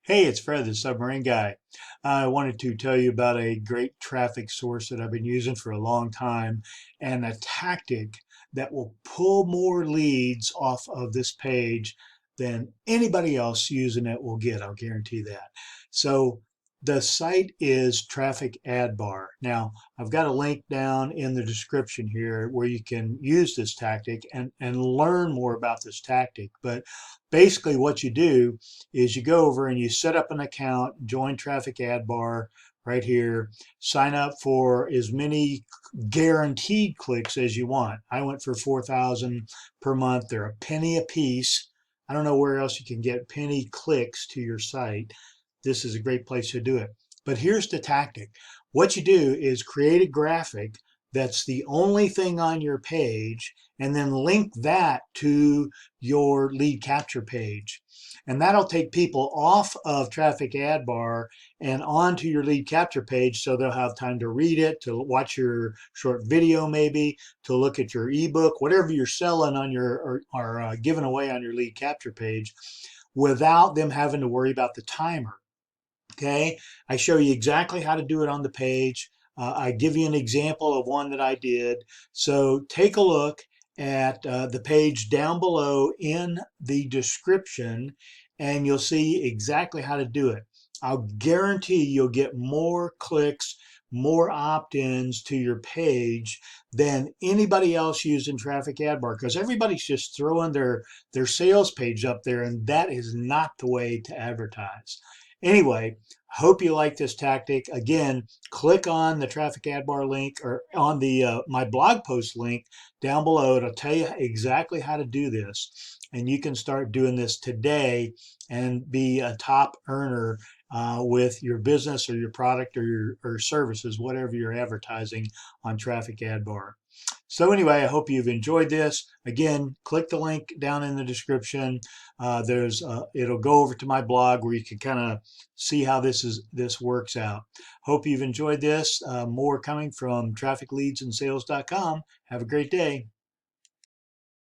Hey, it's Fred, the submarine guy. I wanted to tell you about a great traffic source that I've been using for a long time and a tactic that will pull more leads off of this page than anybody else using it will get. I'll guarantee that. So the site is Traffic Ad Bar. Now, I've got a link down in the description here where you can use this tactic and learn more about this tactic. But basically what you do is you go over and you set up an account, join Traffic Ad Bar right here, sign up for as many guaranteed clicks as you want. I went for 4,000 per month. They're a penny a piece. I don't know where else you can get penny clicks to your site. This is a great place to do it. But here's the tactic. What you do is create a graphic that's the only thing on your page and then link that to your lead capture page. And that'll take people off of Traffic Ad Bar and onto your lead capture page so they'll have time to read it, to watch your short video maybe, to look at your ebook, whatever you're selling on your or giving away on your lead capture page without them having to worry about the timer. Okay, I show you exactly how to do it on the page. I give you an example of one that I did. So take a look at the page down below in the description and you'll see exactly how to do it. I'll guarantee you'll get more clicks, more opt-ins to your page than anybody else using Traffic Ad Bar because everybody's just throwing their sales page up there, and that is not the way to advertise. Anyway, hope you like this tactic. Again, click on the Traffic Ad Bar link or on the my blog post link down below. It'll tell you exactly how to do this. And you can start doing this today and be a top earner with your business or your product or your services, whatever you're advertising on Traffic Ad Bar. So anyway, I hope you've enjoyed this. Again, click the link down in the description. It'll go over to my blog where you can kind of see how this works out. Hope you've enjoyed this. More coming from trafficleadsandsales.com. Have a great day.